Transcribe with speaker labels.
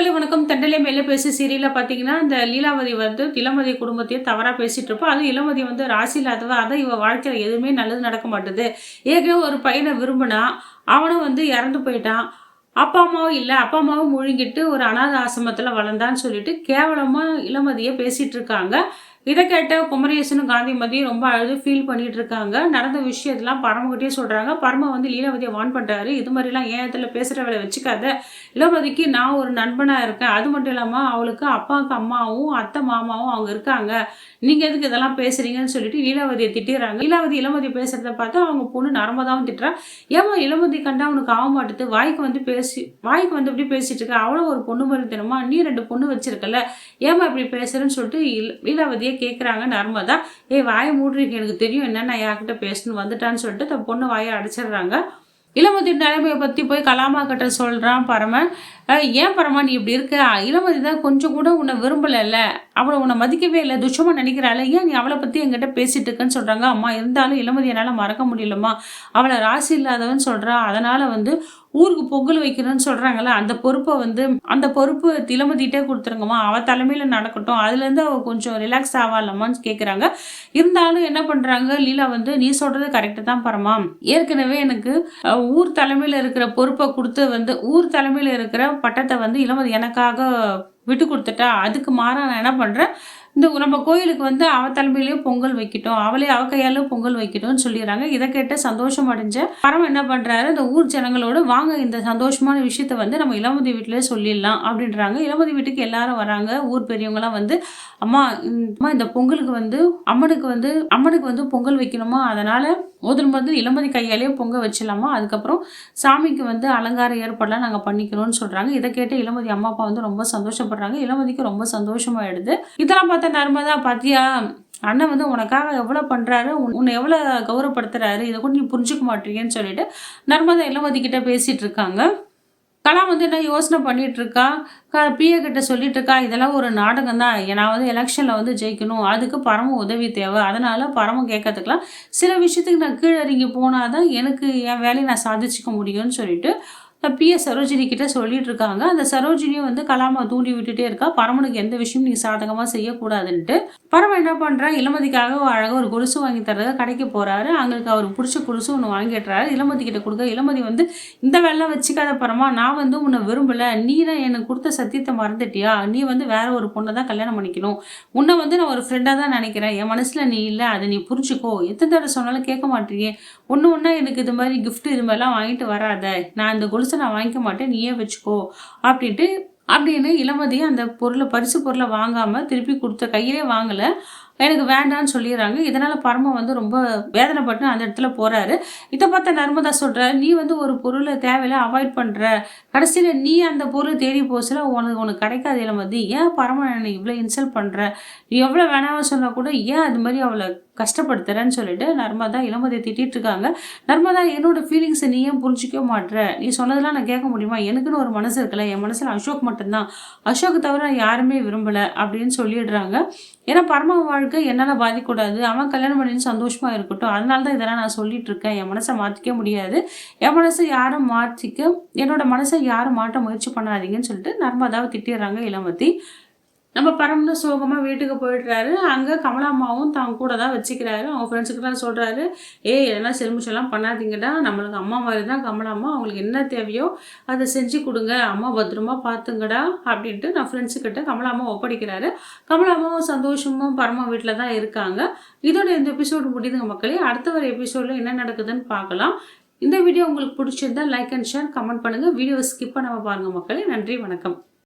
Speaker 1: மக்களே வணக்கம். தண்டலே மேலே பேசி சீரியலில் பார்த்தீங்கன்னா, இந்த லீலாவதி வந்து இளமதி குடும்பத்தையும் தவறாக பேசிட்டு இருப்பா. அதுவும் இளமதி வந்து ராசி இல்லாதவ. அதான் இவ வாழ்க்கையில் எதுவுமே நல்லது நடக்க மாட்டுது. ஏற்கனவே ஒரு பையனை விரும்பினா, அவனும் வந்து இறந்து போயிட்டான். அப்பா அம்மாவும் இல்லை, அப்பா அம்மாவும் முழுங்கிட்டு ஒரு அனாதை ஆசிரமத்தில் வளர்ந்தான்னு சொல்லிட்டு கேவலமாக இளமதியை பேசிட்டு இருக்காங்க. இதை கேட்ட குமரேசனும் காந்திமதியும் ரொம்ப அழுது ஃபீல் பண்ணிட்டு இருக்காங்க. நடந்த விஷயத்தெல்லாம் பரமகிட்டே சொல்றாங்க. பரம வந்து லீலாவதியை வான் பண்றாரு. இது மாதிரிலாம் ஏன் இடத்துல பேசுற வேலை வச்சுக்காத. இளமதிக்கு நான் ஒரு நண்பனா இருக்கேன். அது மட்டும் இல்லாம அவளுக்கு அப்பாவுக்கு அம்மாவும் அத்தை மாமாவும் அவங்க இருக்காங்க. நீங்க எதுக்கு இதெல்லாம் பேசுறீங்கன்னு சொல்லிட்டு லீலாவதியை திட்டிடுறாங்க. லீலாவதி இளமதி பேசுறத பார்த்து அவங்க பொண்ணு நர்மதாவும் திட்டுறா. ஏமா இளமதி கண்டா அவனுக்கு ஆக மாட்டுது. வாய்க்கு வந்து இப்படி பேசிட்டு இருக்க. அவளும் ஒரு பொண்ணு மாதிரி தினமா நீ 2 பொண்ணு வச்சிருக்கல. ஏமா இப்படி பேசுறேன்னு சொல்லிட்டு லீலாவதியை கேட்குறாங்க நர்மதா. வாயை மூடுறீங்க, எனக்கு தெரியும் என்னென்ன யார்கிட்ட பேசணும் வந்துட்டான்னு சொல்லிட்டு தன் பொண்ணு வாயை அடைச்சிடுறாங்க. இளமதி நிலைமையை பற்றி போய் கலாமா கிட்ட சொல்கிறான் பரமன். ஏன் பரமா நீ இப்படி இருக்க? இளமதி தான் கொஞ்சம் கூட உன்னை விரும்பலைல்ல, அவளை உன்னை மதிக்கவே இல்லை, துச்சமாக நினைக்கிறாள், ஏன் நீ அவளை பற்றி என்கிட்ட பேசிட்டு இருக்கன்னு சொல்கிறாங்க. அம்மா இருந்தாலும் இளமதி என்னால் மறக்க முடியலம்மா, அவளை ராசி இல்லாதவன்னு சொல்கிறா, அதனால் வந்து ஊருக்கு பொங்கல் வைக்கணும்னு சொல்கிறாங்கல்ல, அந்த பொறுப்பு இளமதிட்டே கொடுத்துருங்கம்மா, அவள் தலைமையில் நடக்கட்டும், அதுலேருந்து அவள் கொஞ்சம் ரிலாக்ஸ் ஆவாளம்மான்னு கேட்குறாங்க. இருந்தாலும் என்ன பண்ணுறாங்க லீலா வந்து, நீ சொல்கிறது கரெக்டு தான் பரமா, ஏற்கனவே எனக்கு ஊர் தலைமையில் இருக்கிற பொறுப்பை கொடுத்து வந்து ஊர் தலைமையில் இருக்கிற பட்டத்தை வந்து இளமதி எனக்காக விட்டு கொடுத்துட்டா. அதுக்கு மாறா நான் என்ன பண்ணுறேன், இந்த நம்ம கோயிலுக்கு வந்து அவ தலைமையிலேயே பொங்கல் வைக்கட்டும், அவ கையாலும் பொங்கல் வைக்கட்டும்னு சொல்லிடுறாங்க. இதை கேட்ட சந்தோஷம் அடைஞ்ச பரம் என்ன பண்ணுறாரு, இந்த ஊர் ஜனங்களோட வாங்க இந்த சந்தோஷமான விஷயத்த வந்து நம்ம இளமதி வீட்டிலே சொல்லிடலாம் அப்படின்றாங்க. இளமதி வீட்டுக்கு எல்லாரும் வராங்க. ஊர் பெரியவங்களாம் வந்து, அம்மா இந்த பொங்கலுக்கு வந்து அம்மனுக்கு வந்து பொங்கல் வைக்கணுமா, அதனால் முதல் இளமதி கையாலேயே பொங்கல் வச்சிடலாமா, அதுக்கப்புறம் சாமிக்கு வந்து அலங்கார ஏற்பாடெல்லாம் நாங்கள் பண்ணிக்கணும்னு சொல்கிறாங்க. இதை கேட்டு இளமதி அம்மா அப்பா வந்து ரொம்ப சந்தோஷப்படுறாங்க. இளமதிக்கு ரொம்ப சந்தோஷமாயிடுது. இதெல்லாம் பார்த்தா நர்மதா, பாத்தியா அண்ணன் வந்து உனக்காக எவ்வளோ பண்ணுறாரு, உன்னை எவ்வளோ கௌரவப்படுத்துறாரு, இதை கூட நீ புரிஞ்சுக்க மாட்டீங்கன்னு சொல்லிட்டு நர்மதா இளமதி கிட்ட பேசிட்டு இருக்காங்க. கலா வந்து என்ன யோசனை பண்ணிட்டு இருக்கா, பிஏ கிட்ட சொல்லிட்டு இருக்கா, இதெல்லாம் ஒரு நாடகம் தான், நான் வந்து எலெக்ஷனில் வந்து ஜெயிக்கணும், அதுக்கு பரம உதவி தேவை, அதனால பரம கேட்கறதுக்கெல்லாம் சில விஷயத்துக்கு நான் கீழே இறங்கி போனாதான் எனக்கு என் வேலையை நான் சாதிச்சுக்க முடியும்னு சொல்லிட்டு பிஏ சரோஜினி கிட்ட சொல்லிட்டு இருக்காங்க. அந்த சரோஜினியும் வந்து கலாமா தூண்டி விட்டுட்டே இருக்கா, பரமனுக்கு எந்த விஷயமும் நீ சாதகமாக செய்யக்கூடாதுன்ட்டு. பரமன் என்ன பண்ணுறா, இளமதிக்காக அழகாக ஒரு கொலுசு வாங்கி தரத கடைக்கு போகிறாரு. அவங்களுக்கு அவருக்கு பிடிச்ச கொலுசு ஒன்று வாங்கிடுறாரு, இளமதி கிட்ட கொடுக்க. இளமதி வந்து, இந்த வேலை வச்சுக்காத பரமா, நான் வந்து உன்னை விரும்பலை, நீ தான் எனக்கு கொடுத்த சத்தியத்தை மறந்துட்டியா, நீ வந்து வேற ஒரு பொண்ணை தான் கல்யாணம் பண்ணிக்கணும், உன்னை வந்து நான் ஒரு ஃப்ரெண்டாக தான் நினைக்கிறேன், என் மனசில் நீ இல்லை, அதை நீ புரிஞ்சுக்கோ, எத்தனை தடவை சொன்னாலும் கேட்க மாட்டேங்க, ஒன்று எனக்கு இது மாதிரி கிஃப்ட் இது மாதிரிலாம் வாங்கிட்டு வராத, நான் இந்த கொலுசை நான் வாங்கிக்க மாட்டேன், நீயே வச்சுக்கோ அப்படின்னு இளமதி அந்த பரிசு பொருளை வாங்காம திருப்பி கொடுத்த கையிலே வாங்கலை, எனக்கு வேண்டான்னு சொல்லிடுறாங்க. இதனால் பரம வந்து ரொம்ப வேதனைப்பட்டு அந்த இடத்துல போகிறாரு. இதை பார்த்த நர்மதா சொல்கிற, நீ வந்து ஒரு பொருளை தேவையில்ல அவாய்ட் பண்ணுற, கடைசியில் நீ அந்த பொருளை தேடி போச்சுல உனக்கு கிடைக்காது இளமதி, ஏன் பரம என்னை இவ்வளோ இன்சல்ட் பண்ணுற, நீ எவ்வளோ வேணாம்னு சொன்னால் கூட ஏன் அது மாதிரி அவளை கஷ்டப்படுத்துறேன்னு சொல்லிட்டு நர்மதா இளமதியை திட்டிட்டு இருக்காங்க. நர்மதா, என்னோட ஃபீலிங்ஸை நீ ஏன் புரிஞ்சிக்க மாட்டேற, நீ சொன்னதெல்லாம் நான் கேட்க முடியுமா, எனக்குன்னு ஒரு மனசு இருக்குல்ல, என் மனசில் அசோக் மட்டும்தான், அசோக் தவிர நான் யாருமே விரும்பலை அப்படின்னு சொல்லிடுறாங்க. ஏன்னா பரம வாழ்க்கை என்னால் பாதிக்கூடாது, அவன் கல்யாணம் பண்ணின்னு சந்தோஷமா இருக்கட்டும், அதனால தான் இதெல்லாம் நான் சொல்லிட்டு இருக்கேன், என் மனசை மாற்றிக்க முடியாது, என் மனசை யாரும் என்னோட மனசை யாரும் மாற்ற முயற்சி பண்ணாதீங்கன்னு சொல்லிட்டு நர்மதாவை திட்டிடுறாங்க இளமதி. நம்ம பரம்னு சோகமாக வீட்டுக்கு போயிடுறாரு. அங்கே கமலாம்மாவும் தான் கூட தான் வச்சுக்கிறாரு. அவங்க ஃப்ரெண்ட்ஸுக்கெல்லாம் சொல்கிறாரு, இதெல்லாம் செல்மிஷெல்லாம் பண்ணாதீங்கடா, நம்மளுக்கு அம்மா மாதிரி தான் கமலாம்மா, அவங்களுக்கு என்ன தேவையோ அதை செஞ்சு கொடுங்க, அம்மா பத்திரமா பார்த்துங்கடா அப்படின்ட்டு நான் ஃப்ரெண்ட்ஸுக்கிட்ட கமலாம்மா ஒப்படைக்கிறாரு. கமலாம்மாவும் சந்தோஷமும் பரமா வீட்டில் தான் இருக்காங்க. இதோட இந்த எபிசோடு முடியுதுங்க மக்களே. அடுத்த ஒரு எபிசோடில் என்ன நடக்குதுன்னு பார்க்கலாம். இந்த வீடியோ உங்களுக்கு பிடிச்சிருந்தா லைக் அண்ட் ஷேர் கமெண்ட் பண்ணுங்கள். வீடியோவை ஸ்கிப் பண்ணாமல் பாருங்கள் மக்களே. நன்றி, வணக்கம்.